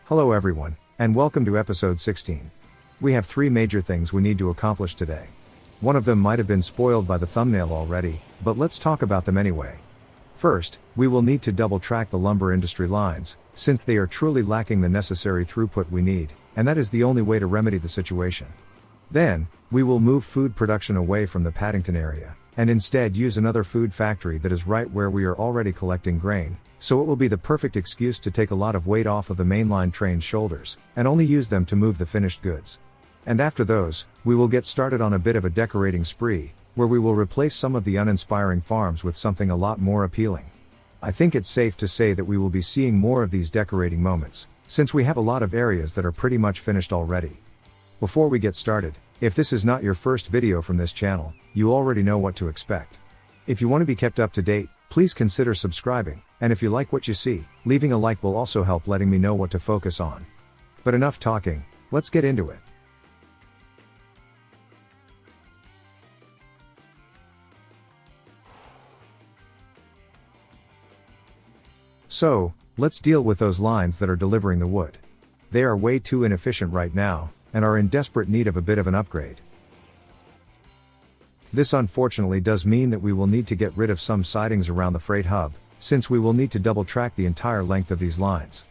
Hello everyone, and welcome to episode 16. We have 3 major things we need to accomplish today. One of them might have been spoiled by the thumbnail already, but let's talk about them anyway. First, we will need to double track the lumber industry lines, since they are truly lacking the necessary throughput we need, and that is the only way to remedy the situation. Then, we will move food production away from the Paddington area, and instead use another food factory that is right where we are already collecting grain, so it will be the perfect excuse to take a lot of weight off of the mainline train's shoulders, and only use them to move the finished goods. And after those, we will get started on a bit of a decorating spree, where we will replace some of the uninspiring farms with something a lot more appealing. I think it's safe to say that we will be seeing more of these decorating moments, since we have a lot of areas that are pretty much finished already. Before we get started, if this is not your first video from this channel, you already know what to expect. If you want to be kept up to date, please consider subscribing, and if you like what you see, leaving a like will also help letting me know what to focus on. But enough talking, let's get into it. So, let's deal with those lines that are delivering the wood. They are way too inefficient right now, and are in desperate need of a bit of an upgrade. This unfortunately does mean that we will need to get rid of some sidings around the freight hub, since we will need to double track the entire length of these lines.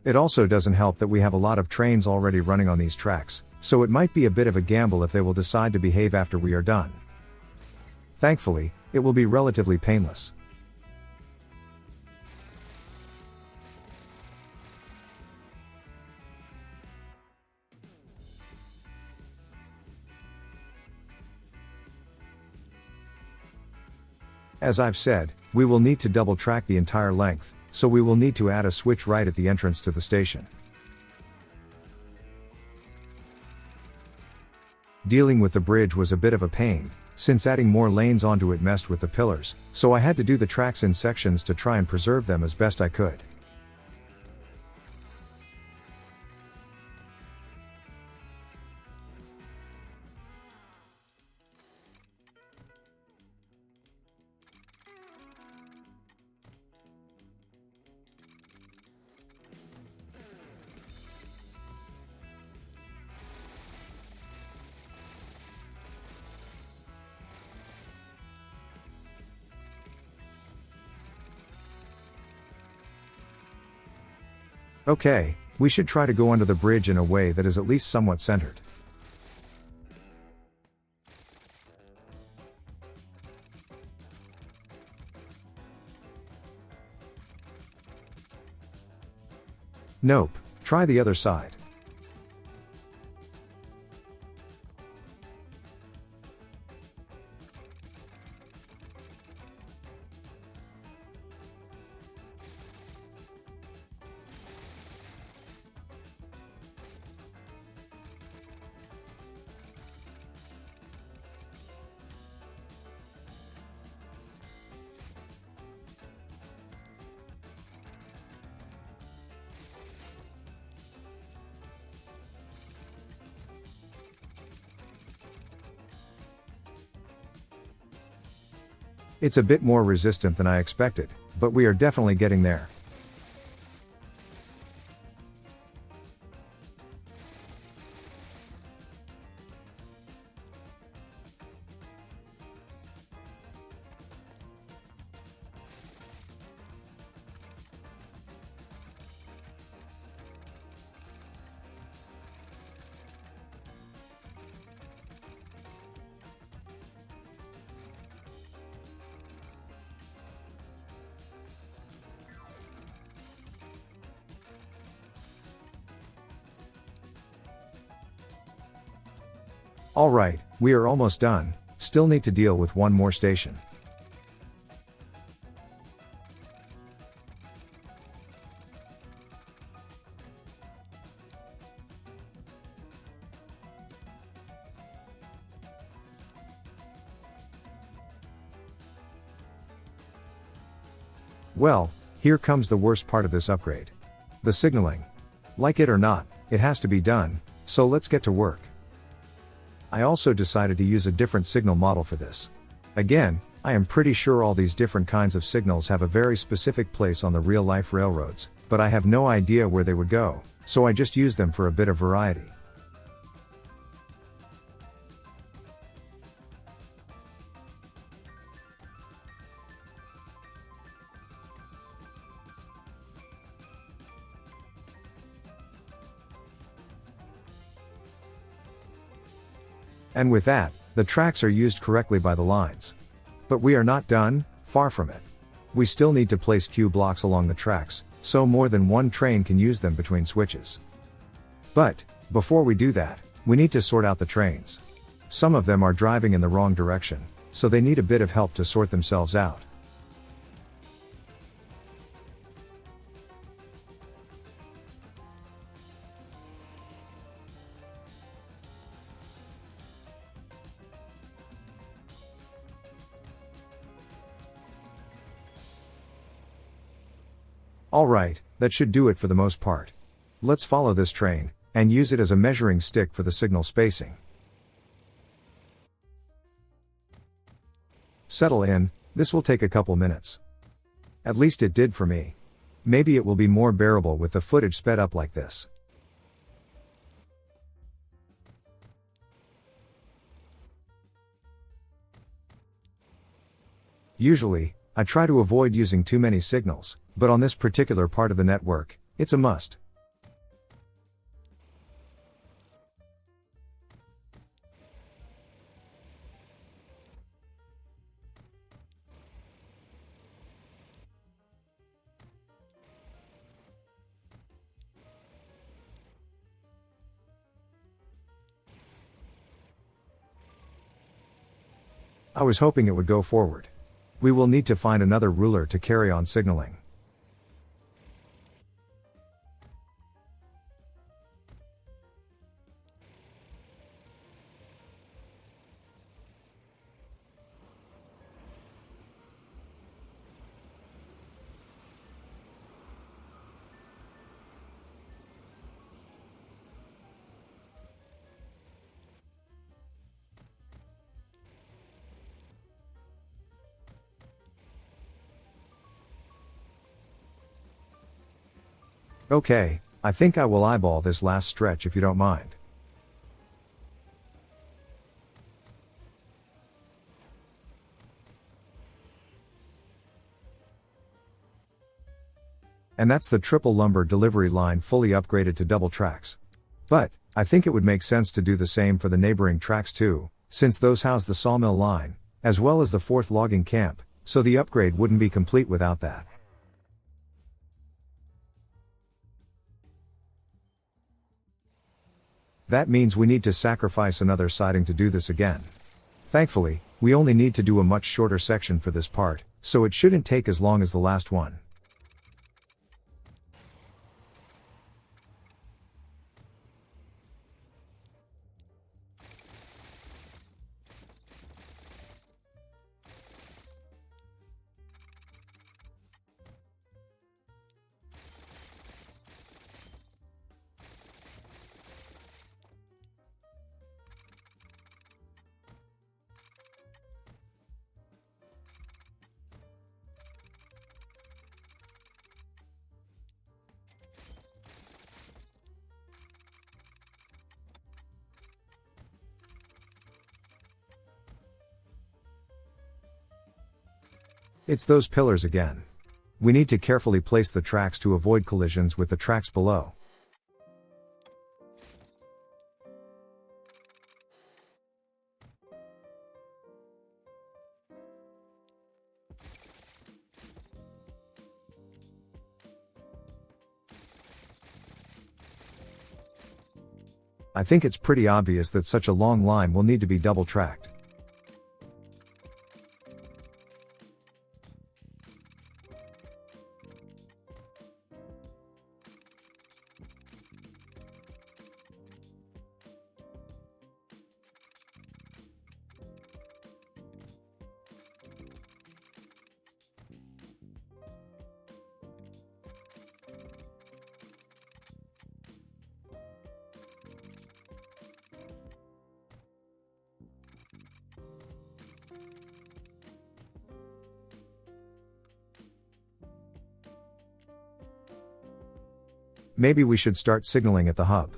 It also doesn't help that we have a lot of trains already running on these tracks, so it might be a bit of a gamble if they will decide to behave after we are done. Thankfully, it will be relatively painless. As I've said, we will need to double track the entire length, so we will need to add a switch right at the entrance to the station. Dealing with the bridge was a bit of a pain, since adding more lanes onto it messed with the pillars, so I had to do the tracks in sections to try and preserve them as best I could. Okay, we should try to go under the bridge in a way that is at least somewhat centered. Nope, try the other side. It's a bit more resistant than I expected, but we are definitely getting there. Alright, we are almost done, still need to deal with one more station. Well, here comes the worst part of this upgrade. The signaling. Like it or not, it has to be done, So let's get to work. I also decided to use a different signal model for this. Again, I am pretty sure all these different kinds of signals have a very specific place on the real-life railroads, but I have no idea where they would go, so I just use them for a bit of variety. And with that, the tracks are used correctly by the lines. But we are not done, far from it. We still need to place Q blocks along the tracks, so more than one train can use them between switches. But, before we do that, we need to sort out the trains. Some of them are driving in the wrong direction, so they need a bit of help to sort themselves out. Alright, that should do it for the most part. Let's follow this train, and use it as a measuring stick for the signal spacing. Settle in, this will take a couple minutes. At least it did for me. Maybe it will be more bearable with the footage sped up like this. Usually, I try to avoid using too many signals, but on this particular part of the network, it's a must. I was hoping it would go forward. We will need to find another ruler to carry on signaling. Okay, I think I will eyeball this last stretch if you don't mind. And that's the triple lumber delivery line fully upgraded to double tracks. But, I think it would make sense to do the same for the neighboring tracks too, since those house the sawmill line, as well as the 4th logging camp, so the upgrade wouldn't be complete without that. That means we need to sacrifice another siding to do this again. Thankfully, we only need to do a much shorter section for this part, so it shouldn't take as long as the last one. It's those pillars again. We need to carefully place the tracks to avoid collisions with the tracks below. I think it's pretty obvious that such a long line will need to be double tracked. Maybe we should start signaling at the hub.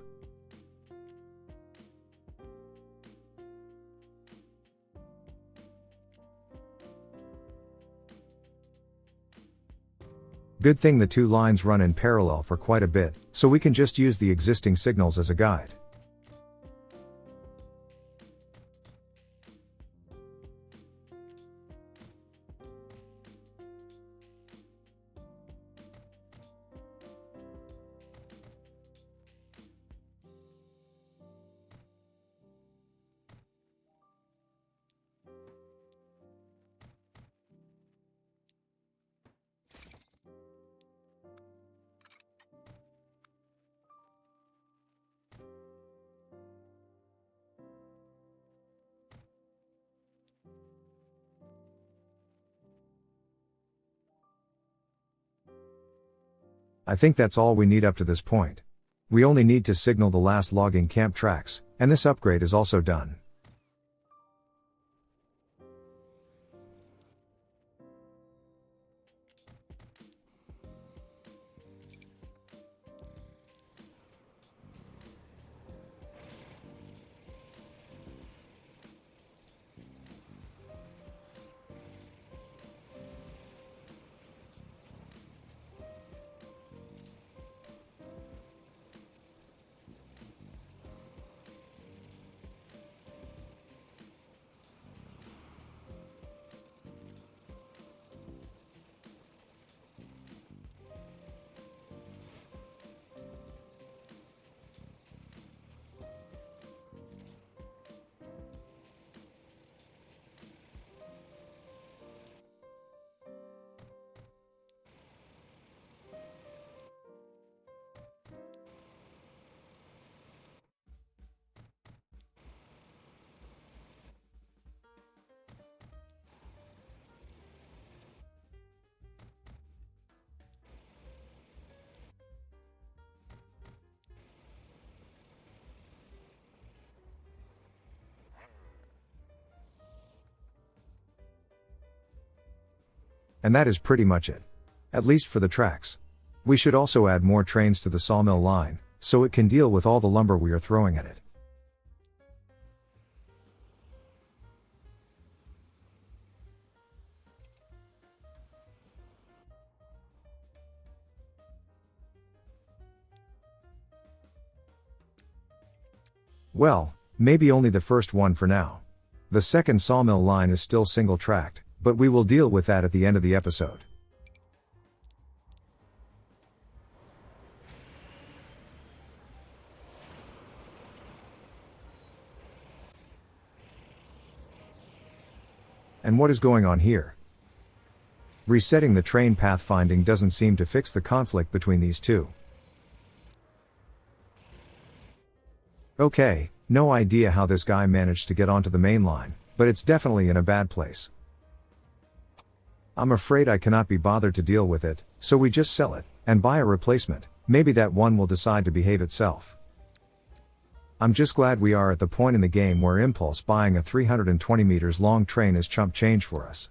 Good thing the two lines run in parallel for quite a bit, so we can just use the existing signals as a guide. I think that's all we need up to this point. We only need to signal the last logging camp tracks, and this upgrade is also done. And that is pretty much it. At least for the tracks. We should also add more trains to the sawmill line, so it can deal with all the lumber we are throwing at it. Well, maybe only the first one for now. The second sawmill line is still single-tracked, but we will deal with that at the end of the episode. And what is going on here? Resetting the train pathfinding doesn't seem to fix the conflict between these two. Okay, no idea how this guy managed to get onto the main line, but it's definitely in a bad place. I'm afraid I cannot be bothered to deal with it, so we just sell it, and buy a replacement. Maybe that one will decide to behave itself. I'm just glad we are at the point in the game where impulse buying a 320 meters long train is chump change for us.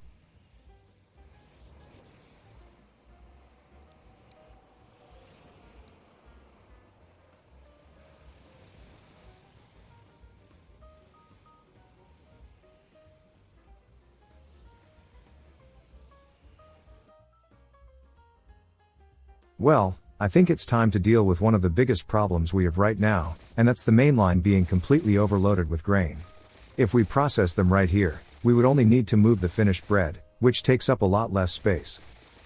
Well, I think it's time to deal with one of the biggest problems we have right now, and that's the main line being completely overloaded with grain. If we process them right here, we would only need to move the finished bread, which takes up a lot less space.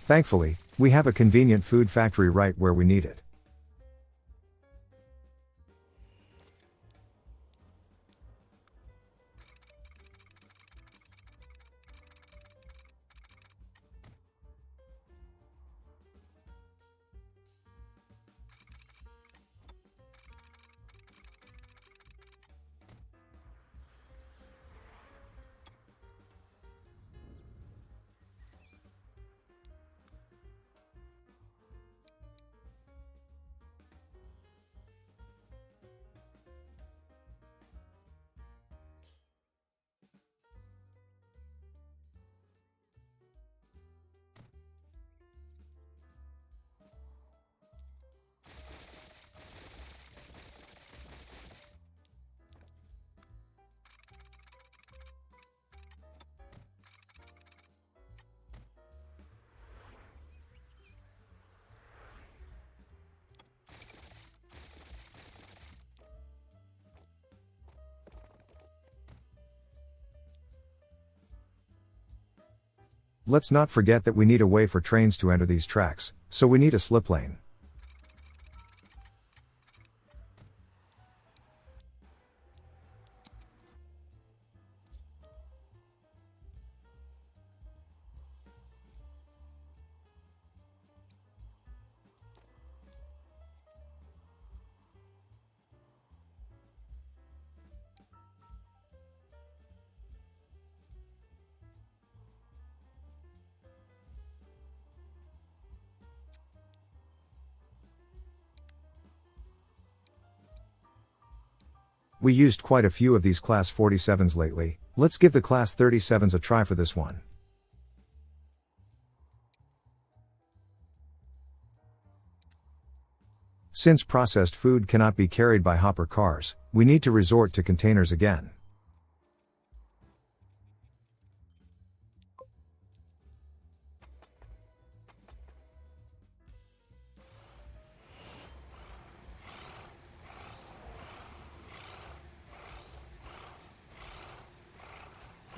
Thankfully, we have a convenient food factory right where we need it. Let's not forget that we need a way for trains to enter these tracks, so we need a slip lane. We used quite a few of these Class 47s lately, let's give the Class 37s a try for this one. Since processed food cannot be carried by hopper cars, we need to resort to containers again.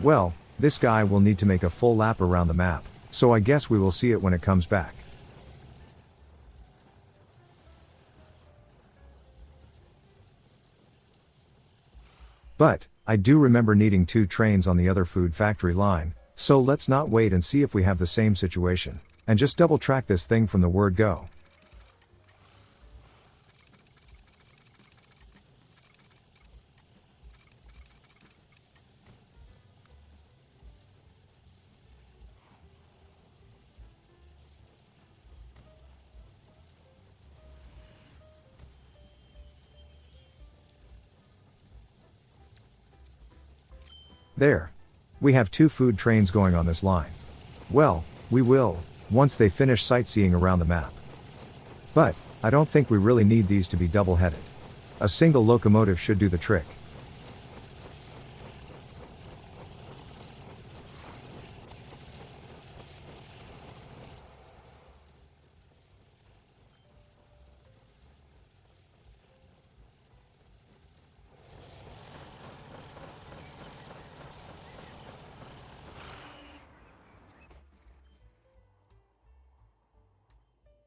Well, this guy will need to make a full lap around the map, so I guess we will see it when it comes back. But, I do remember needing 2 trains on the other food factory line, so let's not wait and see if we have the same situation, and just double track this thing from the word go. There. We have 2 food trains going on this line. Well, we will, once they finish sightseeing around the map. But, I don't think we really need these to be double-headed. A single locomotive should do the trick.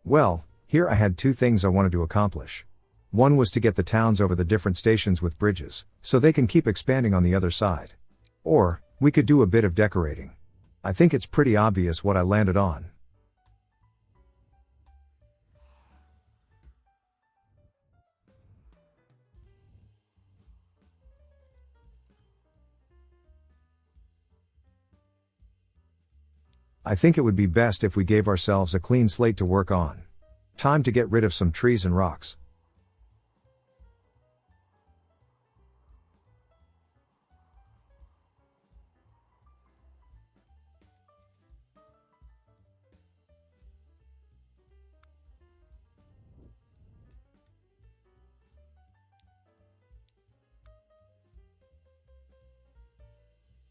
Well, here I had 2 things I wanted to accomplish. One was to get the towns over the different stations with bridges, so they can keep expanding on the other side. Or, we could do a bit of decorating. I think it's pretty obvious what I landed on. I think it would be best if we gave ourselves a clean slate to work on. Time to get rid of some trees and rocks.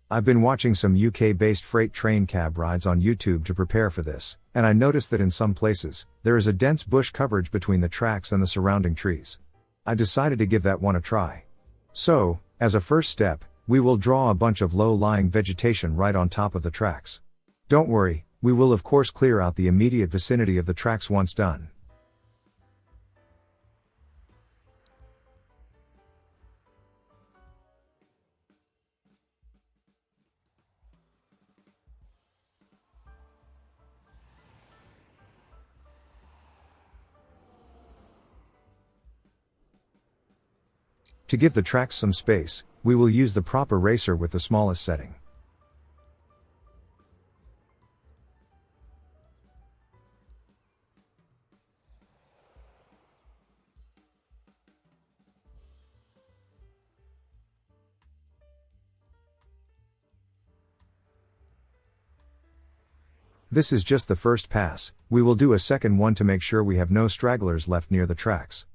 I've been watching some UK-based freight train cab rides on YouTube to prepare for this, and I noticed that in some places, there is a dense bush coverage between the tracks and the surrounding trees. I decided to give that one a try. So, as a first step, we will draw a bunch of low-lying vegetation right on top of the tracks. Don't worry, we will of course clear out the immediate vicinity of the tracks once done. To give the tracks some space, we will use the proper racer with the smallest setting. This is just the first pass, we will do a second one to make sure we have no stragglers left near the tracks.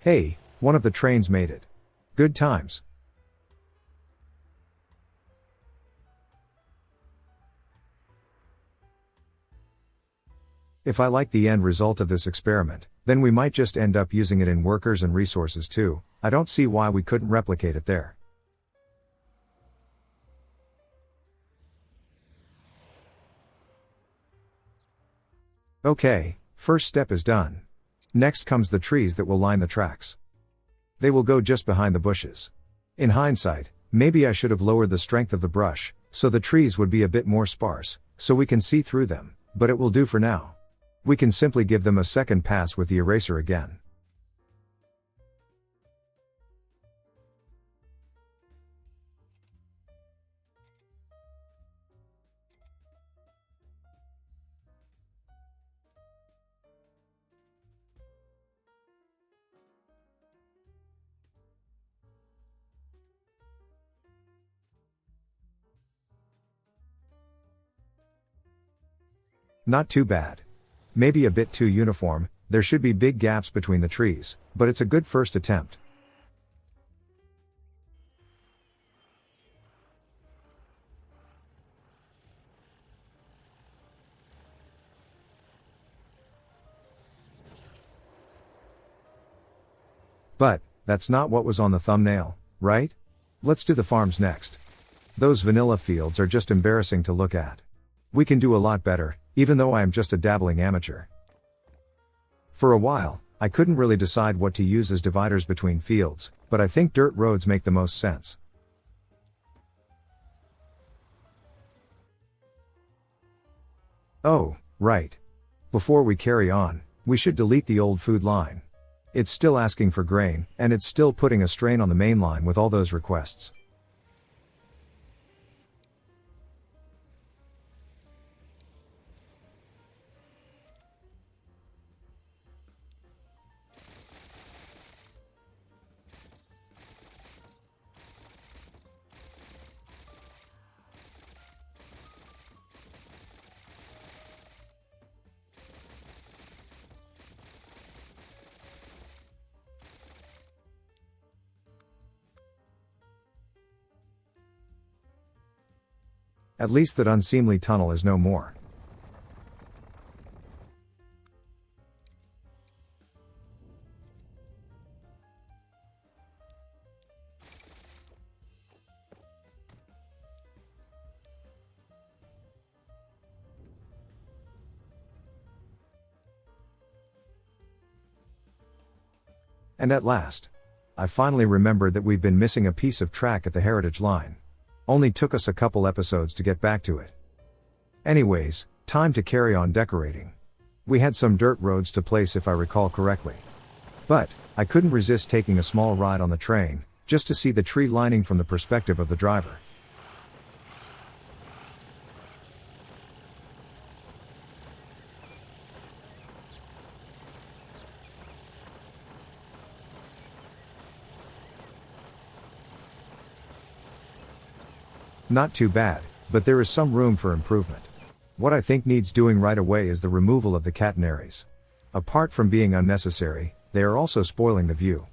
Hey, one of the trains made it. Good times. If I like the end result of this experiment, then we might just end up using it in workers and resources too. I don't see why we couldn't replicate it there. Okay, first step is done. Next comes the trees that will line the tracks. They will go just behind the bushes. In hindsight, maybe I should have lowered the strength of the brush, so the trees would be a bit more sparse, so we can see through them, but it will do for now. We can simply give them a second pass with the eraser again. Not too bad. Maybe a bit too uniform, there should be big gaps between the trees, but it's a good first attempt. But, that's not what was on the thumbnail, right? Let's do the farms next. Those vanilla fields are just embarrassing to look at. We can do a lot better, even though I am just a dabbling amateur. For a while, I couldn't really decide what to use as dividers between fields, but I think dirt roads make the most sense. Oh, right. Before we carry on, we should delete the old food line. It's still asking for grain, and it's still putting a strain on the main line with all those requests. At least that unseemly tunnel is no more. And at last, I finally remembered that we've been missing a piece of track at the heritage line. Only took us a couple episodes to get back to it. Anyways, time to carry on decorating. We had some dirt roads to place if I recall correctly. But, I couldn't resist taking a small ride on the train, just to see the tree lining from the perspective of the driver. Not too bad, but there is some room for improvement. What I think needs doing right away is the removal of the Catenaries. Apart from being unnecessary, they are also spoiling the view.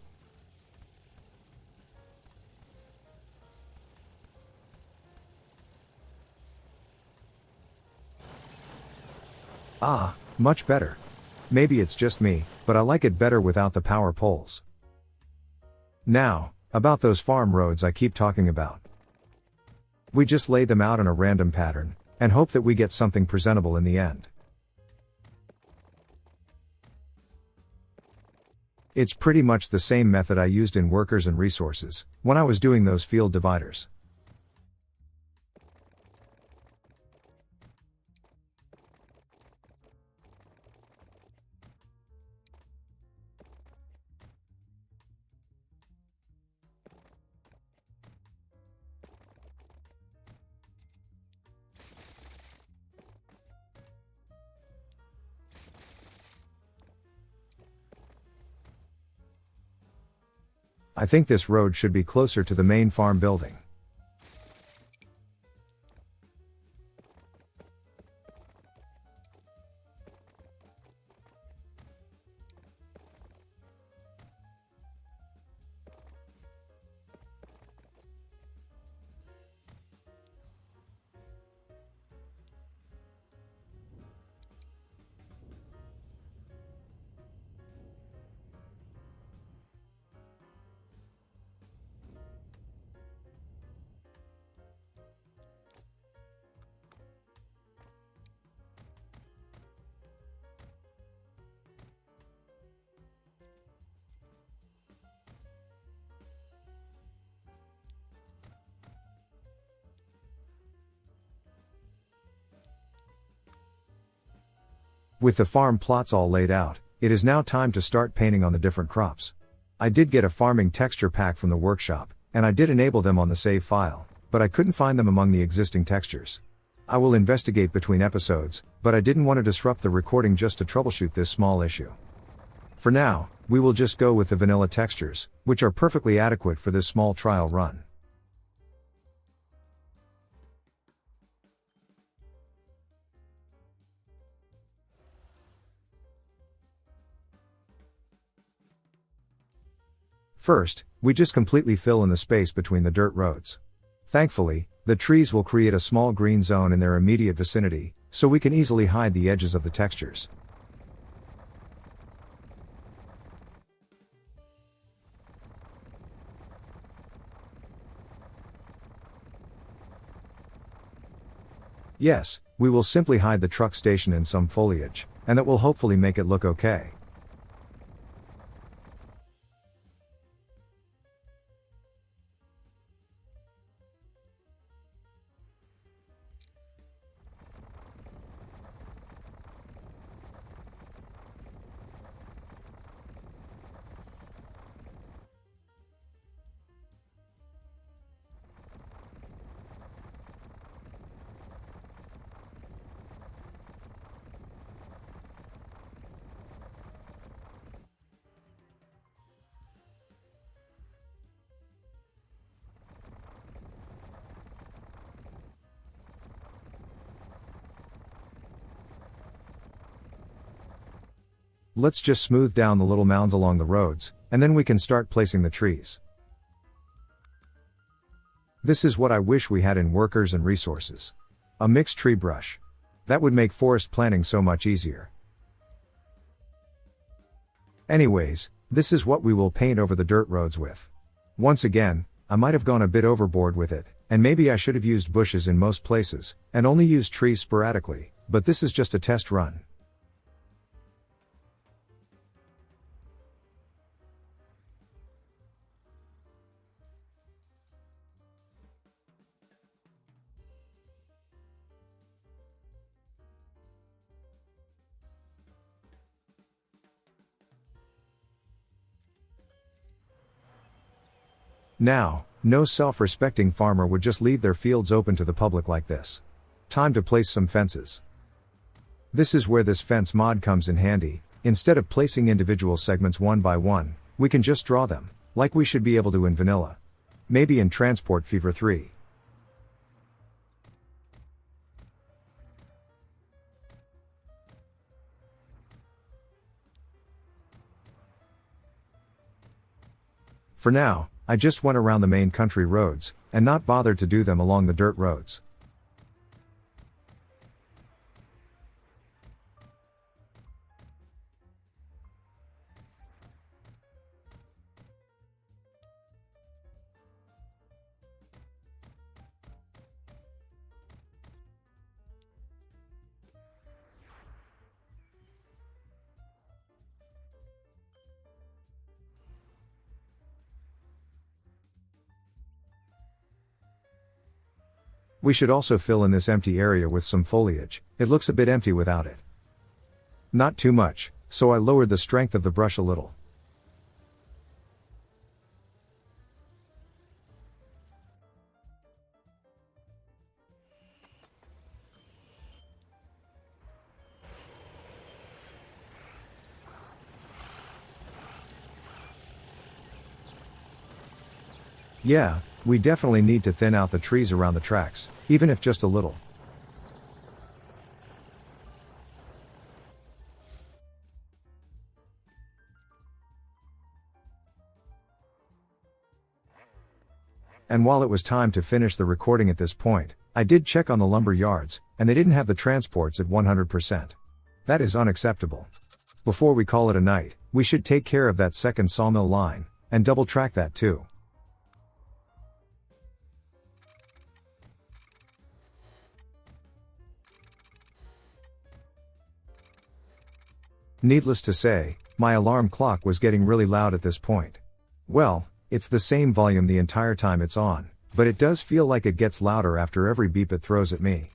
Ah, much better. Maybe it's just me, but I like it better without the power poles. Now, about those farm roads I keep talking about. We just lay them out in a random pattern, and hope that we get something presentable in the end. It's pretty much the same method I used in workers and resources, when I was doing those field dividers. I think this road should be closer to the main farm building. With the farm plots all laid out, it is now time to start painting on the different crops. I did get a farming texture pack from the workshop, and I did enable them on the save file, but I couldn't find them among the existing textures. I will investigate between episodes, but I didn't want to disrupt the recording just to troubleshoot this small issue. For now, we will just go with the vanilla textures, which are perfectly adequate for this small trial run. First, we just completely fill in the space between the dirt roads. Thankfully, the trees will create a small green zone in their immediate vicinity, so we can easily hide the edges of the textures. Yes, we will simply hide the truck station in some foliage, and that will hopefully make it look okay. Let's just smooth down the little mounds along the roads, and then we can start placing the trees. This is what I wish we had in workers and resources. A mixed tree brush. That would make forest planning so much easier. Anyways, this is what we will paint over the dirt roads with. Once again, I might have gone a bit overboard with it, and maybe I should have used bushes in most places, and only used trees sporadically, but this is just a test run. Now, no self-respecting farmer would just leave their fields open to the public like this. Time to place some fences. This is where this fence mod comes in handy. Instead of placing individual segments one by one, we can just draw them, like we should be able to in vanilla. Maybe in Transport Fever 3. For now, I just went around the main country roads, and not bothered to do them along the dirt roads. We should also fill in this empty area with some foliage. It looks a bit empty without it. Not too much, so I lowered the strength of the brush a little. Yeah, we definitely need to thin out the trees around the tracks, even if just a little. And while it was time to finish the recording at this point, I did check on the lumber yards, and they didn't have the transports at 100%. That is unacceptable. Before we call it a night, we should take care of that second sawmill line, and double track that too. Needless to say, my alarm clock was getting really loud at this point. Well, it's the same volume the entire time it's on, but it does feel like it gets louder after every beep it throws at me.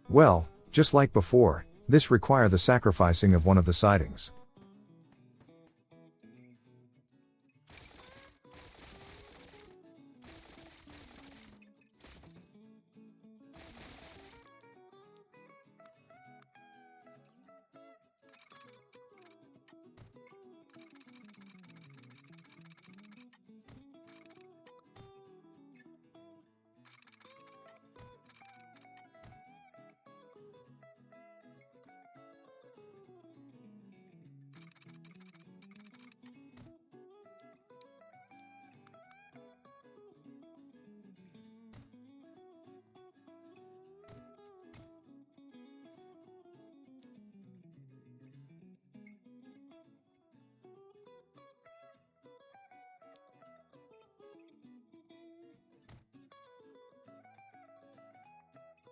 Well, just like before, this required the sacrificing of one of the sidings.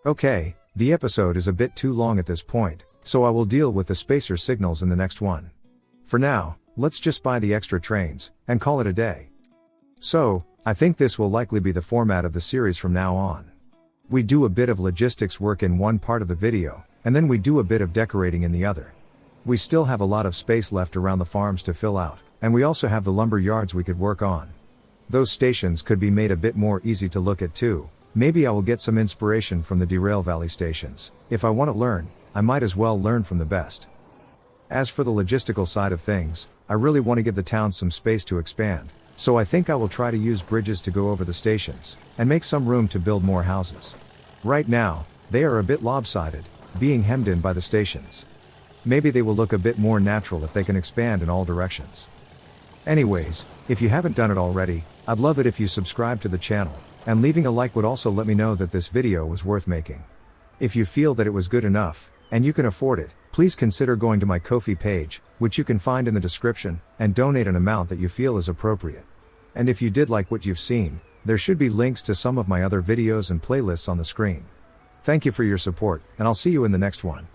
Okay, the episode is a bit too long at this point, so I will deal with the spacer signals in the next one. For now, let's just buy the extra trains, and call it a day. So, I think this will likely be the format of the series from now on. We do a bit of logistics work in one part of the video, and then we do a bit of decorating in the other. We still have a lot of space left around the farms to fill out, and we also have the lumber yards we could work on. Those stations could be made a bit more easy to look at too. Maybe I will get some inspiration from the Derail Valley stations. If I want to learn, I might as well learn from the best. As for the logistical side of things, I really want to give the town some space to expand, so I think I will try to use bridges to go over the stations, and make some room to build more houses. Right now, they are a bit lopsided, being hemmed in by the stations. Maybe they will look a bit more natural if they can expand in all directions. Anyways, if you haven't done it already, I'd love it if you subscribe to the channel, and leaving a like would also let me know that this video was worth making. If you feel that it was good enough, and you can afford it, please consider going to my Ko-fi page, which you can find in the description, and donate an amount that you feel is appropriate. And if you did like what you've seen, there should be links to some of my other videos and playlists on the screen. Thank you for your support, and I'll see you in the next one.